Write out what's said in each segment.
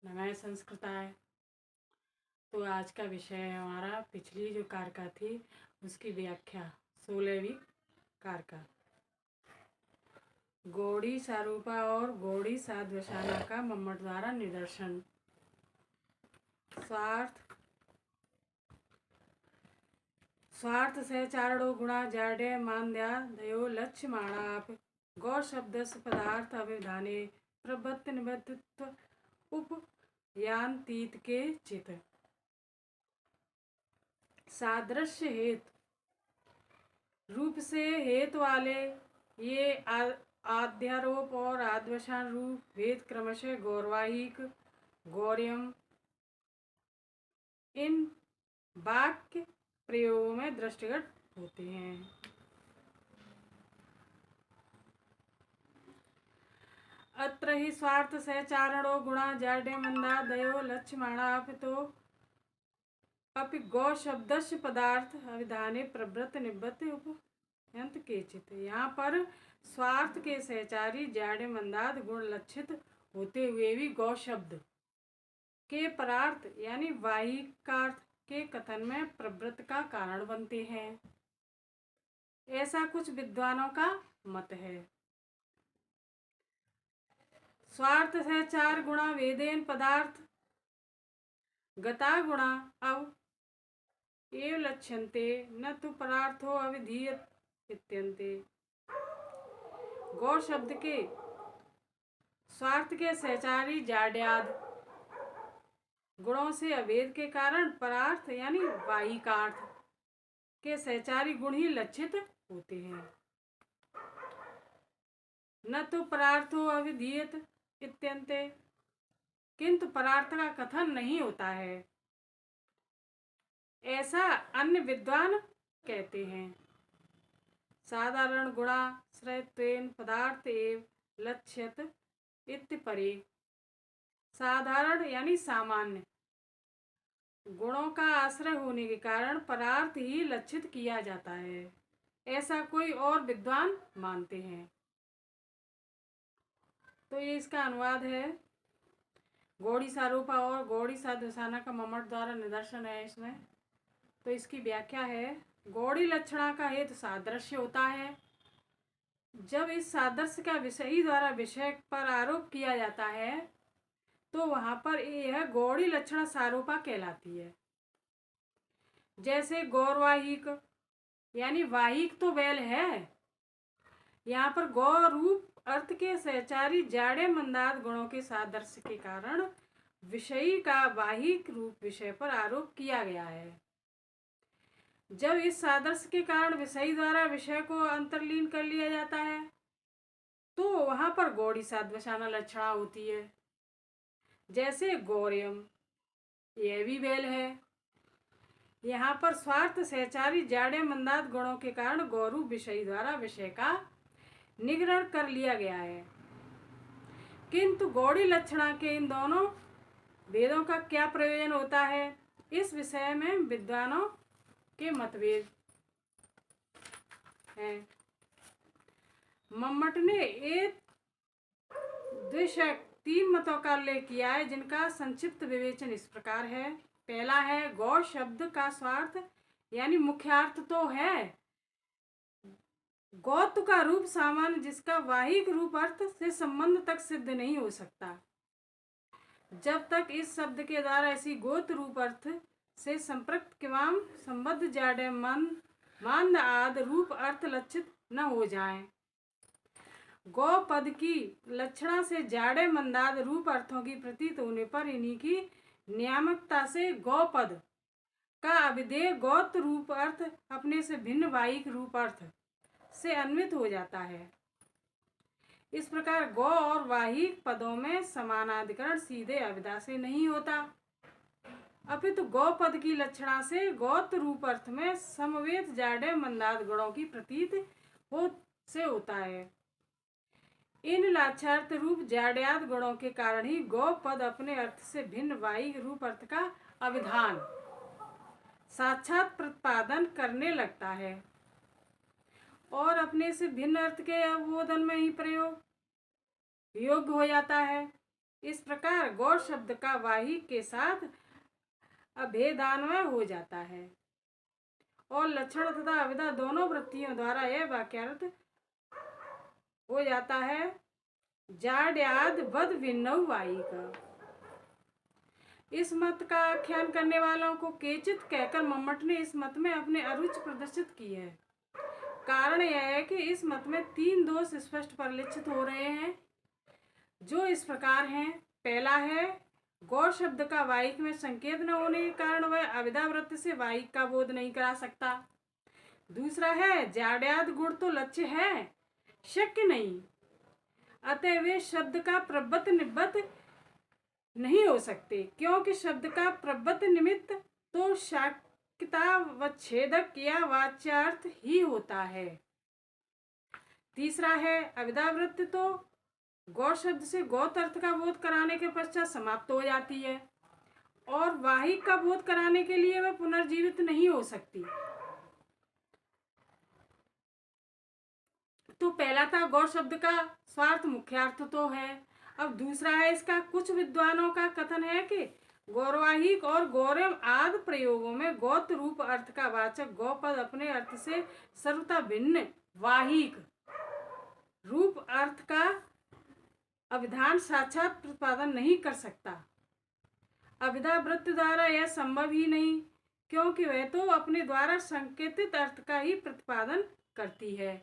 नमः संस्कृताय। तो आज का विषय है हमारा पिछली जो कारका थी उसकी व्याख्या 16वीं कारका। गौड़ी सारूपा और गौड़ी साध्वसाना का मम्मट द्वारा निदर्शन। स्वार्थ से चारणो गुणा जाडे मान्द्या दयो लक्ष्य माणाप गौ शब्द पदार्थ अभिधाने प्रबत्त निबद्धित्व उपयांतीत के चित सादृश्य हेतु रूप से हेतु वाले ये आध्यारोप और आद्वसान रूप भेद क्रमशः गौरवाहिक गौर्यम इन वाक्य प्रयोगों में दृष्टिगत होते हैं। अत्र ही स्वार्थ से चारणो गुणा जाड्य मंदा दयो लक्ष्यमाणाप तो अपि गौ शब्दस्य पदार्थ अभिधाने प्रवृत्त निवृत्त उपयंत केचित। यहाँ पर स्वार्थ के सहचारी जाड्य मंदाद गुण लक्षित होते हुए भी गौ शब्द के परार्थ यानी वाहिकार्थ के कथन में प्रवृत्त का कारण बनते हैं, ऐसा कुछ विद्वानों का मत है। स्वार्थ से चार गुणा वेदेन पदार्थ गता गुणा अब एव लक्ष्यन्ते न तो परार्थो अविधीयत इत्यन्ते। गौ शब्द के स्वार्थ के सहचारी जाड्याद गुणों से अभेद के कारण परार्थ यानी वाहिकार्थ के सहचारी गुण ही लक्षित होते हैं। न तो परार्थो अविधीयत इत्यन्ते, किंतु परार्थ का कथन नहीं होता है, ऐसा अन्य विद्वान कहते हैं। साधारण गुणाश्रयत्वेन पदार्थ एव लक्ष्यत इत्यपरे। साधारण यानी सामान्य गुणों का आश्रय होने के कारण परार्थ ही लक्षित किया जाता है, ऐसा कोई और विद्वान मानते हैं। तो ये इसका अनुवाद है। गौड़ी सारूपा और गौड़ी साध्वसाना का मम्मट द्वारा निदर्शन है इसमें। तो इसकी व्याख्या है। गौड़ी लक्षणा का हेतु सादृश्य होता है। जब इस सादृश्य का विषयी द्वारा विषय पर आरोप किया जाता है तो वहां पर यह गौड़ी लक्षण सारूपा कहलाती है। जैसे गौरवाहिक यानी वाहिक तो बैल है, यहाँ पर गौ रूप अर्थ के सहचारी जाड़े मंदाद गुणों के सादृश्य के कारण विषयी का वाहिक रूप विषय पर आरोप किया गया है। जब इस सादृश्य के कारण विषयी द्वारा विषय को अंतर्लीन कर लिया जाता है तो वहां पर गौड़ी साध्वसाना लक्षणा होती है। जैसे गौर्यम, यह भी बैल है, यहाँ पर स्वार्थ सहचारी जाड़े मंदाद गुणों के कारण गौरूप विषयी द्वारा विषय का निग्रहण कर लिया गया है। किंतु गौड़ी लक्षणा के इन दोनों वेदों का क्या प्रयोजन होता है, इस विषय में विद्वानों के मतभेद हैं। मम्मट ने एक द्विशक 3 मतों का उल्लेख किया है, जिनका संक्षिप्त विवेचन इस प्रकार है। पहला है, गौ शब्द का स्वार्थ यानी मुख्यार्थ तो है गौत्व का रूप सामान्य, जिसका वाहिक रूप अर्थ से संबंध तक सिद्ध नहीं हो सकता। जब तक इस शब्द के द्वारा इसी गोत्र रूप अर्थ से संप्रक्त किवाम संबद्ध जाडे मांद आद रूप अर्थ लक्षित न हो जाए। गौ पद की लक्षणा से जाड़े मंदाद रूप अर्थों की प्रतीत होने पर इन्हीं की नियामकता से गौ पद का अविधेय गौत्र रूप अर्थ अपने से भिन्न वाहिक रूप अर्थ से अन्वित हो जाता है। इस प्रकार गौ और वाहिक पदों में समानाधिकरण सीधे अविधा से नहीं होता, अपितु गौ पद की लक्षणा से गौत्र रूप अर्थ में समवेत जाडे मंदाद गुणों की प्रतीत होता है। इन लाक्षार्थ रूप जाड्याद गुणों के कारण ही गौ पद अपने अर्थ से भिन्न वाहिक रूप अर्थ का अभिधान साक्षात प्रतिपादन करने लगता है और अपने से भिन्न अर्थ के अवबोधन में ही प्रयोग योग्य हो जाता है। इस प्रकार गौर शब्द का वाहिक के साथ अभेदान्वय हो जाता है और लक्षण तथा अविधा दोनों वृत्तियों द्वारा यह वाक्यार्थ हो जाता है जाड्याद वद भिन्नौ वाहिक। इस मत का आख्यान करने वालों को केचित कहकर मम्मट ने इस मत में अपने अरुचि प्रदर्शित की है। कारण यह है कि इस मत में 3 दोष स्पष्ट परिलक्षित हो रहे हैं, जो इस प्रकार हैं। पहला है गौर शब्द का वाहिक में संकेत न होने के कारण वह अविधा वृत्ति से वाहिक का बोध नहीं करा सकता। दूसरा है जाड्याद गुण तो लक्ष्य है, शक्य नहीं, अतः वे शब्द का प्रबत निबत नहीं हो सकते, क्योंकि शब्द का प्रबत निमित्त तो शाक्यतावच्छेदक या वाच्यार्थ ही होता है। तीसरा है अविधावृत्ति तो गौ शब्द से गौत अर्थ का बोध कराने के पश्चात समाप्त हो जाती है और वाहिक का बोध कराने के लिए वह पुनर्जीवित नहीं हो सकती। तो पहला था गौ शब्द का स्वार्थ मुख्यार्थ तो है। अब दूसरा है इसका कुछ विद्वानों का कथन है कि गौरवाहिक और गौरव आदि प्रयोगों में गौत रूप अर्थ का वाचक गौपद अपने अर्थ से सर्वथा भिन्न वाहिक रूप अर्थ का अभिधान साक्षात प्रतिपादन नहीं कर सकता। अभिधा वृत्ति द्वारा यह संभव ही नहीं, क्योंकि वह तो अपने द्वारा संकेतित अर्थ का ही प्रतिपादन करती है,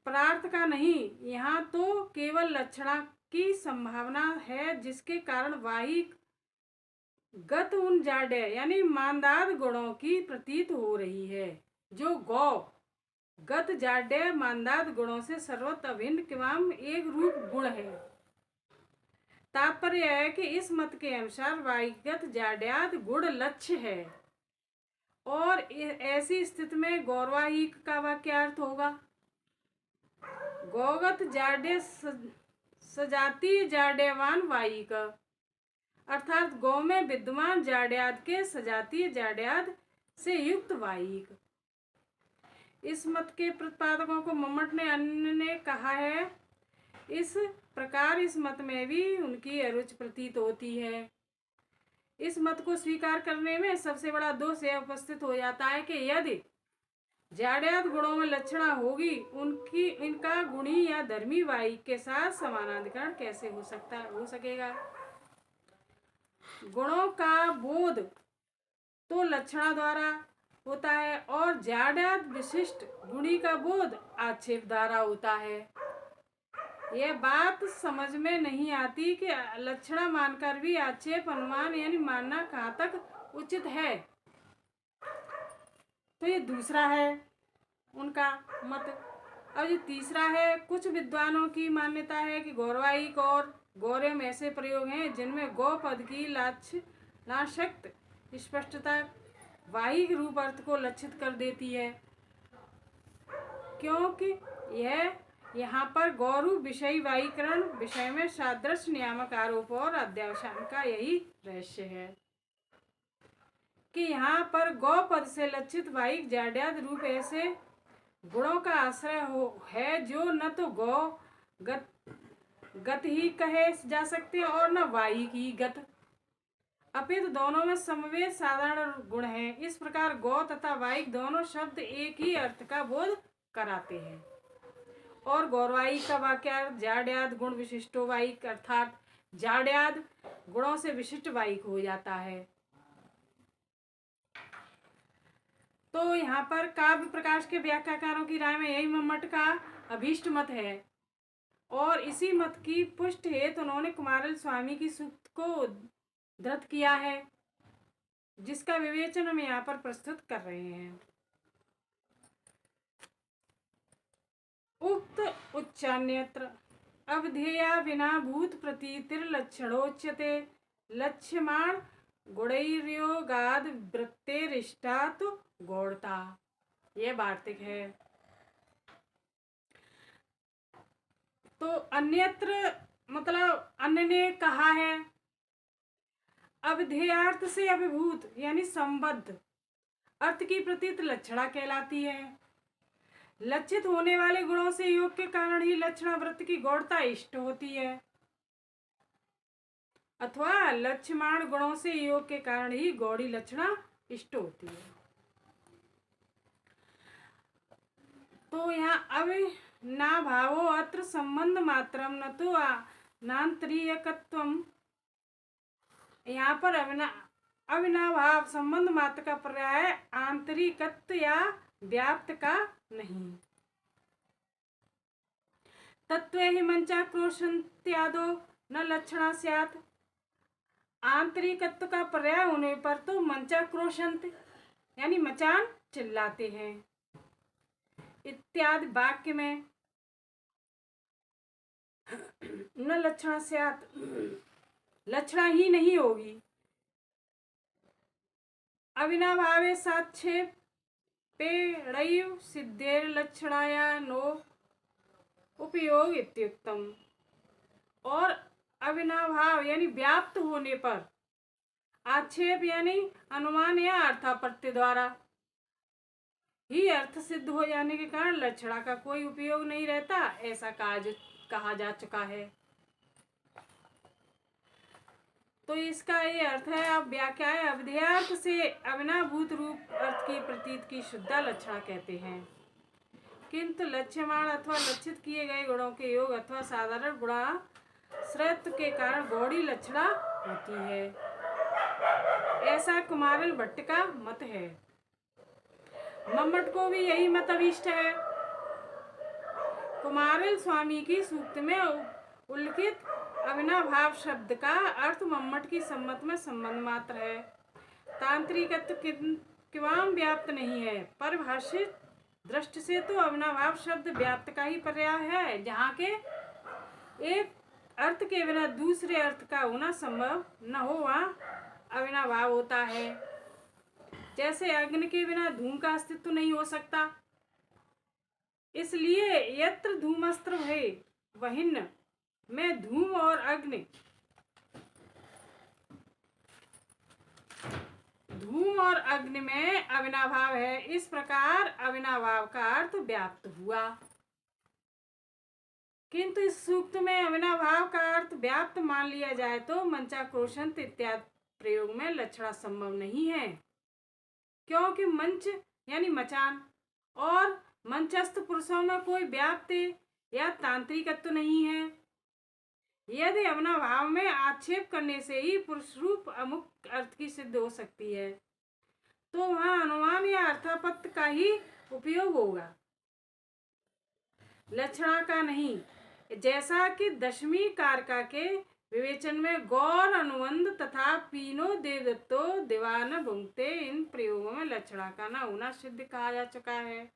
परार्थ का नहीं। यहाँ तो केवल लक्षणा की संभावना है, जिसके कारण वाहिक गत उन जाड्य यानी मानदाद गुणों की प्रतीत हो रही है, जो गौ गत जाड्य मानदाद गुणों से सर्वत्र अभिन्न एवं एक रूप गुण है। तात्पर्य है कि इस मत के अनुसार वाहिकगत जाड्याद गुण लक्ष्य है और ऐसी स्थिति में गौरवाहिक का वाक्यार्थ होगा गौगत जाड्य सजातीय जाड्यवान वाहिक, अर्थात गौ में विद्यमान जाड्याद के सजातीय जाड्याद से युक्त वाहिक। इस मत के प्रतिपादकों को मम्मट ने अन्य ने कहा है। इस प्रकार इस मत में भी उनकी अरुचि प्रतीत होती है। इस मत को स्वीकार करने में सबसे बड़ा दोष यह उपस्थित हो जाता है कि यदि जाड्याद गुणों में लक्षणा होगी, उनकी इनका गुणी या धर्मी वाहिक के साथ समानाधिकरण कैसे हो सकेगा। गुणों का बोध तो लक्षणा द्वारा होता है और जाड्याद विशिष्ट गुणी का बोध आक्षेप द्वारा होता है। यह बात समझ में नहीं आती कि लक्षणा मानकर भी आक्षेप अनुमान यानी मानना कहाँ तक उचित है। तो ये दूसरा है उनका मत। अब ये तीसरा है, कुछ विद्वानों की मान्यता है कि गौरवाहिक और गौरव ऐसे प्रयोग हैं जिनमें गौ पद की लाशक्त स्पष्टता वाहिक रूप अर्थ को लक्षित कर देती है, क्योंकि यह यहाँ पर गौरू विषयी वाहीकरण विषय में सादृश्य नियामक आरोप और अध्यावसान का यही रहस्य है कि यहाँ पर गौ पद से लक्षित वाहिक जाड्याद रूप ऐसे गुणों का आश्रय है जो न तो गौ गत ही कहे जा सकते और न वाहिक ही गत, अपितु दोनों में समवेत साधारण गुण है। इस प्रकार गौ तथा वाहिक दोनों शब्द एक ही अर्थ का बोध कराते हैं और गौरवाहिक का वाक्यार्थ जाड्याद गुण विशिष्टो वाहिक, अर्थात जाड्याद गुणों से विशिष्ट वाहिक हो जाता है। तो यहाँ पर काव्य प्रकाश के व्याख्याकारों की राय में यही मम्मट का अभीष्ट मत है और इसी मत की पुष्टि हेतु उन्होंने कुमारल स्वामी की सूक्त को धृत किया है, जिसका विवेचन हम यहाँ पर प्रस्तुत कर रहे हैं। उक्त उच्चान्यत्र अवधेया विना भूत प्रतीतिर लक्षणोच्यते लक्ष्यमाण गुणैर्योगाद वृत्तेरिष्टात् गौड़ता। यह वार्तिक है। तो अन्यत्र मतलब अन्य ने कहा है अवधेयार्थ से अभिभूत यानी संबद्ध अर्थ की प्रतीत लक्षणा कहलाती है। लक्षित होने वाले गुणों से योग के कारण ही लक्षणा वृत्त की गौड़ता इष्ट होती है। अथवा लक्ष्यमाण गुणों से योग के कारण ही गौड़ी लक्षणा इष्ट होती है। तो यहाँ अविनाभावो अत्र संबंध मात्रम न तो नान्तरीयकत्वम, यहाँ पर अविनाभाव संबंध मात्र का पर्याय आंतरिकत्व या व्याप्त का नहीं। तत्व ही मंचाक्रोशन्त्यादो न लक्षणा स्यात्, आंतरिकत्व का पर्याय होने पर तो मंचाक्रोशंत यानी मचान चिल्लाते हैं इत्यादि वाक्य में न लक्षणा स्यात् लक्षणा ही नहीं होगी। अविनाभावे साक्षेपेणैव सिद्धेर लक्षणाया नो उपयोग इत्युक्तम, और अविनाभाव यानी व्याप्त होने पर आक्षेप यानी अनुमान या अर्थापत्ति द्वारा ही अर्थ सिद्ध हो जाने के कारण लक्षणा का कोई उपयोग नहीं रहता, ऐसा कहा जा चुका है। तो इसका ये अर्थ है, अब व्याख्या है, अविधेयार्थ से अविनाभूत रूप अर्थ की प्रतीत की शुद्धा लक्षणा कहते हैं, किंतु लक्ष्यमाण अथवा लक्षित किए गए गुणों के योग अथवा साधारण गुणाश्रयत्व के कारण गौड़ी लक्षणा होती है, ऐसा कुमारिल भट्ट का मत है। मम्मट को भी यही मत अभीष्ट है। कुमारिल स्वामी की सूक्त में उल्लिखित अविनाभाव शब्द का अर्थ मम्मट की सम्मत में संबंध मात्र है, तांत्रिकत्व किवाम व्याप्त नहीं है। परिभाषित दृष्टि से तो अविनाभाव शब्द व्याप्त का ही पर्याय है, जहाँ के एक अर्थ के बिना दूसरे अर्थ का होना संभव न हो वहाँ अविनाभाव होता है। जैसे अग्नि के बिना धूम का अस्तित्व नहीं हो सकता, इसलिए यत्र धूमस्त्र है वहिन्न में धूम और अग्नि, धूम और अग्नि में अविनाभाव है। इस प्रकार अविनाभाव का अर्थ व्याप्त हुआ, किंतु इस सूक्त में अविनाभाव का अर्थ व्याप्त मान लिया जाए तो मंचाक्रोशंत इत्यादि प्रयोग में लक्षणा संभव नहीं है, क्योंकि मंच यानी मचान और मंचस्थ पुरुषों में कोई व्याप्त या तांत्रिकत्व नहीं है। यदि अविनाभाव में आक्षेप करने से ही पुरुष रूप अमुक अर्थ की सिद्ध हो सकती है, तो वहाँ अनुमान या अर्थापत्ति का ही उपयोग होगा, लक्षणा का नहीं। जैसा कि दशमी कारका के विवेचन में गौर अनुबंध तथा पीनो देवदत्तो दीवान भुंगते इन प्रयोगों में लक्षणा का न होना सिद्ध कहा जा चुका है,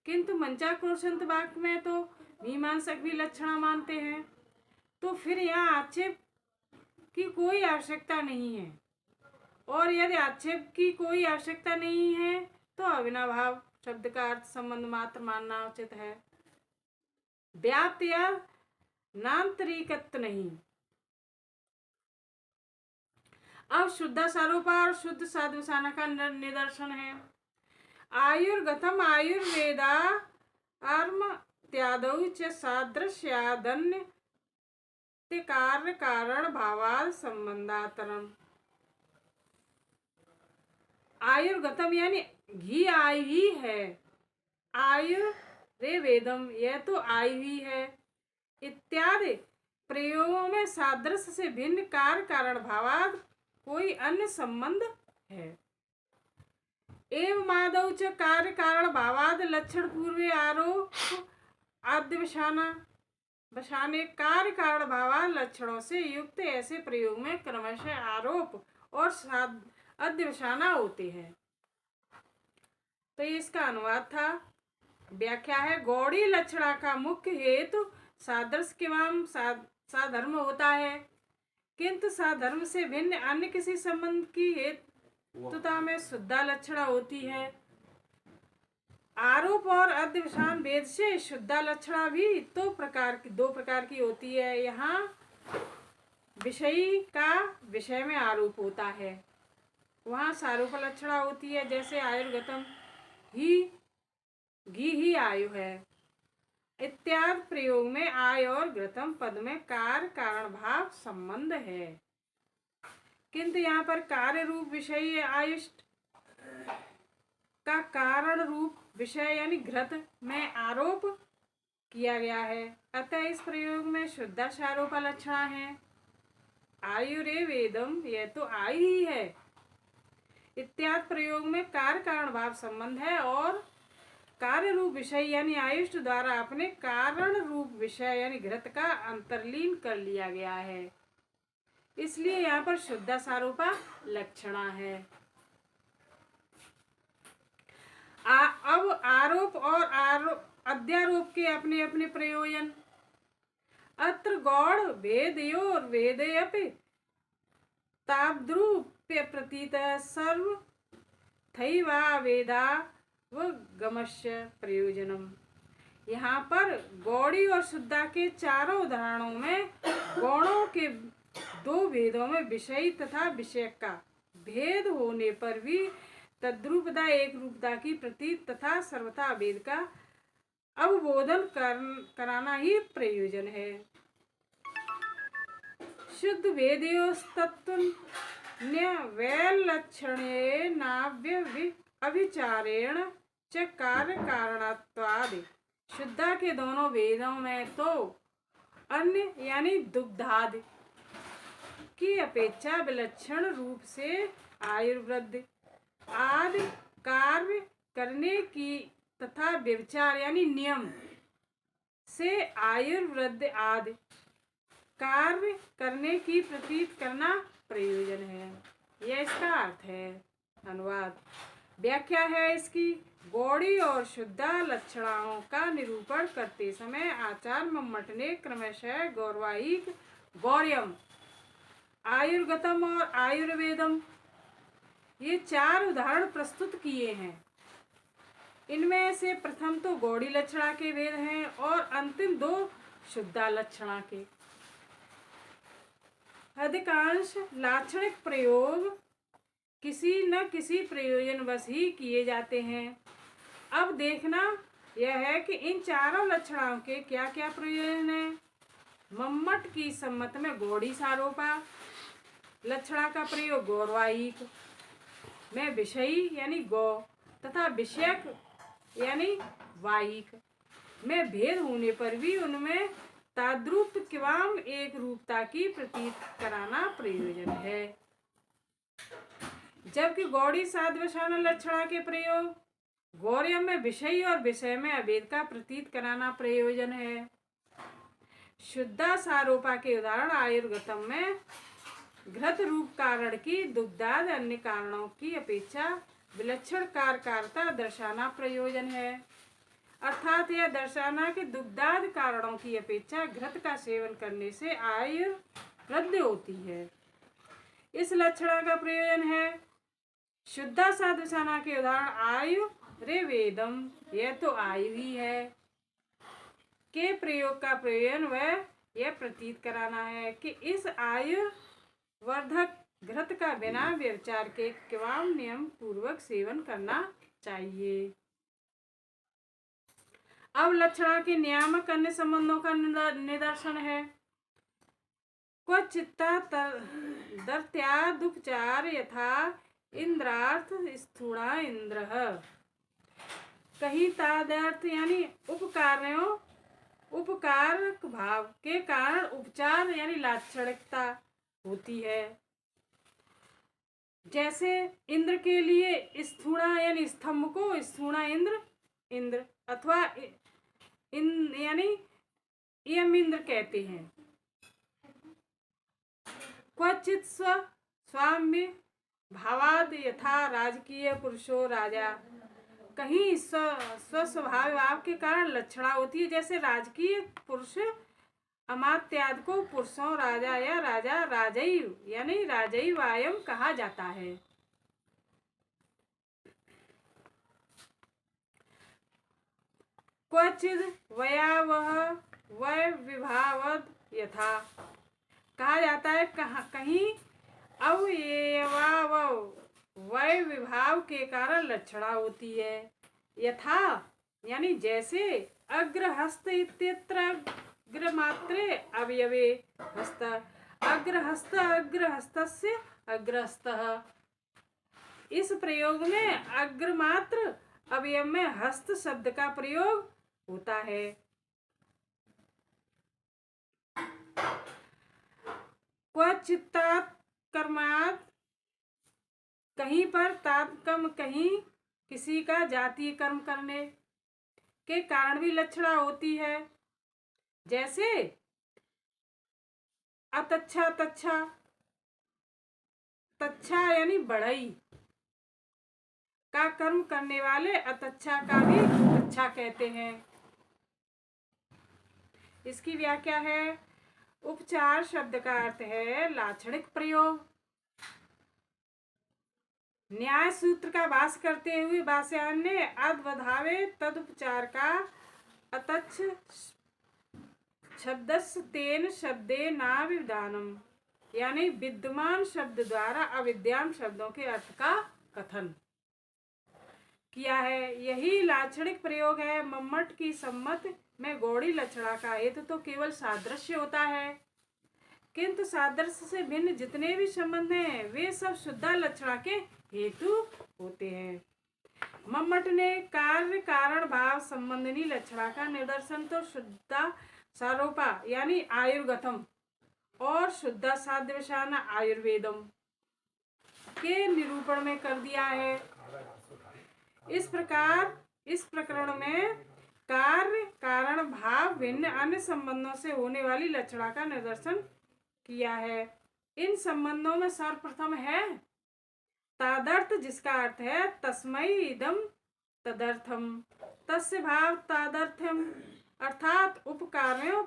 किंतु मंचाक्रोशंत वाक्य में तो मीमांसक भी लक्षणा मानते हैं, तो फिर यहाँ आक्षेप की कोई आवश्यकता नहीं है। और यदि आक्षेप की कोई आवश्यकता नहीं है तो अविनाभाव शब्द का अर्थ संबंध मात्र मानना उचित है, व्याप्त या नांतरिकत्व नहीं। अब शुद्ध सारूपा और शुद्ध साधुसाना का निदर्शन है। आयुर्गतम आयुर्वेदा अर्म त्यादौ च सादृश्यादन्य कार्य कारण भावाद संबंधातरम। आयुर्गतम यानी घी आई ही है, आयुर्रे वेदम यह तो आई हुई है, इत्यादि प्रयोगों में सादृश्य से भिन्न कार्य कारण भावाद कोई अन्य संबंध है। एवं माधव च कार्य कारण भावाद लक्षण पूर्वे आरोप आद्य बसाने कार्य कारण भावाद लक्षणों से युक्त ऐसे प्रयोग में क्रमशः आरोप और अध्यवसाना होते हैं। तो इसका अनुवाद था। व्याख्या है, गौड़ी लक्षणा का मुख्य हेतु सादृश्य एवं साधर्म होता है, किंतु साधर्म से भिन्न अन्य किसी संबंध की हेतुता में शुद्धा लक्षणा होती है। आरोप और अध्यवसान भेद से शुद्धा लक्षणा भी दो प्रकार की होती है। यहाँ विषयी का विषय में आरोप होता है, वहाँ सारूप लक्षणा होती है। जैसे आयुर्गतम घी ही आयु है, इत्यादि प्रयोग में आय और घृतम पद में कार्य कारण भाव संबंध है, किंतु यहाँ पर कार्य रूप विषय आयुष्ट का कारण रूप विषय यानी घृत में आरोप किया गया है। अतः इस प्रयोग में शुद्धाशारोप लक्षणा है। आयुरे वेदम, यह तो आयु ही है। इत्यादि प्रयोग में कार्य कारण भाव संबंध है और कार्य रूप विषय यानी आयुष्ट द्वारा अपने कारण रूप विषय यानी घृत का अंतर्लीन कर लिया गया है, इसलिए यहाँ पर शुद्धाशारोपा लक्षणा है। अब आरोप और अध्यारोप के अपने अपने प्रयोजन। अत्र गौड़ वेदयोर वेदयपि तावद्रूप्य प्रतीत सर्व थैवा वेदा व गमस्य प्रयोजनम। यहाँ पर गौड़ी और शुद्धा के चारों उदाहरणों में गौणों के दो भेदों में विषयी तथा विषयक का भेद होने पर भी तद्रूपता एक रूपता की प्रतीत तथा सर्वथा भेद का अवबोधन कराना ही प्रयोजन है। शुद्ध वेदयोस्तत्त्वन्य वैलक्षण्ये नाव्य अभिचारेण च कार्य कारणत्वादि। शुद्धा के दोनों वेदों में तो अन्य यानी दुग्धादि की अपेक्षा विलक्षण रूप से आयुर्वृद्धि आदि कार्य करने की तथा व्यभिचार यानी नियम से आयुर्वृद्धि आदि कार्य करने की प्रतीत करना प्रयोजन है। यह इसका अर्थ है। अनुवाद व्याख्या है इसकी। गौड़ी और शुद्धा लक्षणाओं का निरूपण करते समय आचार्य मम्मट ने क्रमशः गौरवाहिक गौर्यम, आयुर्गतम और आयुर्वेदम ये चार उदाहरण प्रस्तुत किए हैं। इनमें से प्रथम तो गौड़ी लक्षणा के भेद हैं और अंतिम दो शुद्धा लक्षणा के। अधिकांश लाक्षणिक प्रयोग किसी न किसी प्रयोजनवश ही किए जाते हैं। अब देखना यह है कि इन चारों लक्षणाओं के क्या क्या प्रयोजन हैं। मम्मट की सम्मत में गौड़ी सारोपा लक्षणा का प्रयोग गौरवाहिक में विषयी यानी गौ तथा विषयक यानी वाहिक में भेद होने पर भी उनमें ताद्रूप किवाम एक रूपता की प्रतीत कराना प्रयोजन है। जबकि गौड़ी साध्वसान लक्षणा के प्रयोग गौर्य में विषय और विषय में अभेद का प्रतीत कराना प्रयोजन है। शुद्धा सारोपा के उदाहरण आयुर्गतम में घृत रूप कारण की दुग्धादि अन्य कारणों की अपेक्षा विलक्षण कारकता दर्शाना प्रयोजन है। अर्थात यह दर्शाना कि दुग्धादि कारणों की अपेक्षा घृत का सेवन करने से आयु वृद्धि होती है, इस लक्षण का प्रयोजन है। शुद्धा साधुसाना के उदाहरण आयु रे वेदम, यह तो आयु ही है के प्रयोग का प्रयोजन वह यह प्रतीत कराना है कि इस आयु वर्धक घृत का बिना व्यभिचार के किवाम नियम पूर्वक सेवन करना चाहिए। अब लक्षणा के नियामक अन्य संबंधों का निदर्शन है। क्वचित्ता दर्त्यादुपचार यथा इंद्रार्थ स्थूणा इंद्र। कहीं तादर्थ यानी उपकारक भाव के कारण उपचार यानी लाक्षणिकता होती है। जैसे इंद्र के लिए स्थूणा यानी स्तंभ को स्थूणा इंद्र अथवा यानी यम इंद्र कहते हैं। क्वचित स्वाम्य भावाद यथा राजकीय पुरुषो राजा। कहीं स्वस्वभाव भाव के कारण लक्षणा होती है, जैसे राजकीय पुरुष अमात्याद को पुरुषों राजा या राजा राजैव यानी राजैवायम कहा जाता है। क्वचिद वयावह वय विभावद यथा कहा जाता है। कहीं अवयवाव वय विभाव के कारण लक्षणा होती है। यथा यानी जैसे अग्रहस्त इत्यत्र अग्रमात्रे अवयवे हस्त, अग्रहस्त अग्रहस्तस्य अग्रहस्तः। इस प्रयोग में अग्रमात्र अवयव में हस्त शब्द का प्रयोग होता है। क्वचित्तात कर्मात्, कहीं पर तात्कर्म, कहीं किसी का जातीय कर्म करने के कारण भी लक्षणा होती है। जैसे अतच्छा तच्छा, तच्छा यानी बढ़ई का कर्म करने वाले अतच्छा का भी अच्छा कहते हैं। इसकी व्याख्या है, उपचार शब्द का अर्थ है लाक्षणिक प्रयोग। न्याय सूत्र का वास करते हुए भाष्यकार ने अद्वधावे तदुपचार का अतच्छ शब्दस्य तेन शब्दे नाविधानम, यानी विद्यमान शब्द द्वारा अविद्यमान शब्दों के अर्थ का कथन किया है। यही लाक्षणिक प्रयोग है। मम्मट की सम्मत में गौड़ी लक्षणा का हेतु तो केवल सादृश्य होता है, किंतु सादृश्य से भिन्न जितने भी संबंध हैं वे सब शुद्धा लक्षणा के हेतु होते हैं। मम्मट ने कार्य कारण भाव संबंधिनी लक्षणा का निदर्शन तो शुद्धा सारोपा यानी आयुर्गतम और शुद्धा साध्यवसान आयुर्वेदम के निरूपण में कर दिया है। इस प्रकार इस प्रकरण में कार्य कारण भाव भिन्न अन्य संबंधों से होने वाली लक्षणा का निदर्शन किया है। इन संबंधों में सर्वप्रथम है तादर्थ, जिसका अर्थ है तस्मै इदम तदर्थम, तस्य भाव तादर्थ्यम अर्थात उपकारक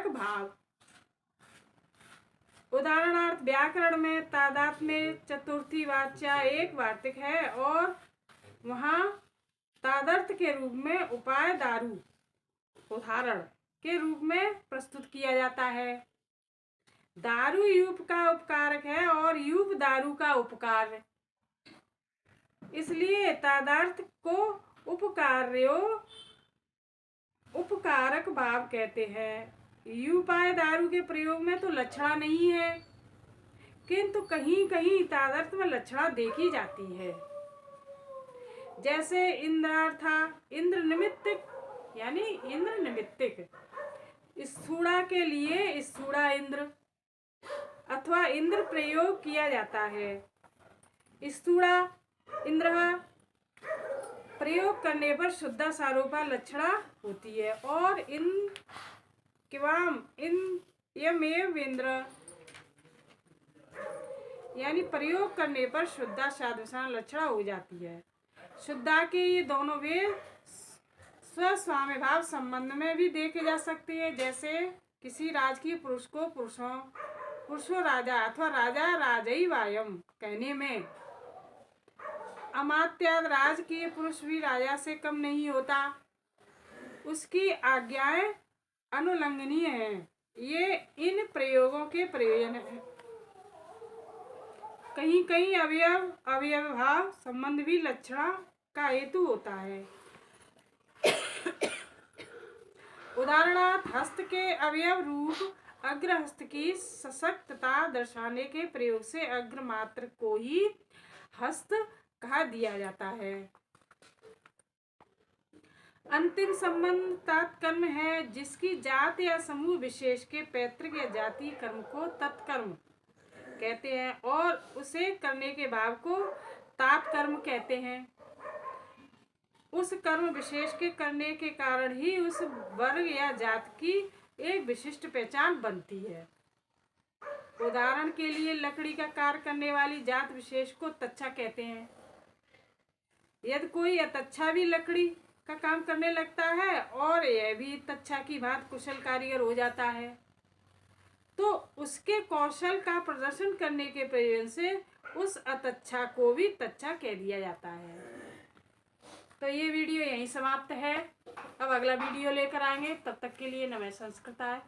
भाव। उदाहरणार्थ व्याकरण में तादात में चतुर्थी वाच्या एक वार्तिक है और वहां तादर्थ के रूप में उपाय दारू उदाहरण के रूप में प्रस्तुत किया जाता है। दारू यूप का उपकारक है और यूप दारू का उपकार, इसलिए तादार्थ को उपकारक भाव कहते हैं। यूपाय दारू के प्रयोग में तो लक्षणा नहीं है, किंतु कहीं कहीं तादर्थ में लक्षणा देखी जाती है। जैसे इंद्रार्था इंद्र निमित्तिक, यानी इंद्र निमित्तिक, स्थूणा के लिए स्थूणा इंद्र अथवा इंद्र प्रयोग किया जाता है। स्थूणा इंद्र प्रयोग करने पर शुद्धा सारोपा लक्षणा होती है और इन किवाम इन यमेव इंद्र यानी प्रयोग करने पर शुद्धा साधुसान लक्षणा हो जाती है। शुद्धा के ये दोनों वे स्वस्वामी भाव संबंध में भी देखे जा सकते हैं। जैसे किसी राजकीय पुरुष को पुरुषो राजा अथवा राजा राजई वायम कहने में अमात्याद राजकीय पुरुष भी राजा से कम नहीं होता, उसकी आज्ञाएं अनुलंघनीय है। ये इन प्रयोगों के प्रयोजन है। कहीं कहीं अवयव भाव संबंध भी लक्षणा का हेतु होता है। उदाहरणार्थ हस्त के अवयव रूप अग्रहस्त की सशक्तता दर्शाने के प्रयोग से अग्रमात्र को ही हस्त कहा दिया जाता है। अंतिम संबंध तत्कर्म है, जिसकी जात या समूह विशेष के पैतृक या जातीय कर्म को तत्कर्म कहते हैं और उसे करने के भाव को तात्कर्म कहते हैं। उस कर्म विशेष के करने के कारण ही उस वर्ग या जात की एक विशिष्ट पहचान बनती है। उदाहरण के लिए लकड़ी का कार्य करने वाली जात विशेष को तच्छा कहते हैं। यदि कोई अतच्छा भी लकड़ी का काम करने लगता है और यह भी तच्छा की भांति कुशल कारीगर हो जाता है, तो उसके कौशल का प्रदर्शन करने के प्रयोजन से उस अतच्छा को भी तच्छा कह दिया जाता है। तो ये वीडियो यहीं समाप्त है। अब अगला वीडियो लेकर आएंगे, तब तक के लिए नमः संस्कृताय।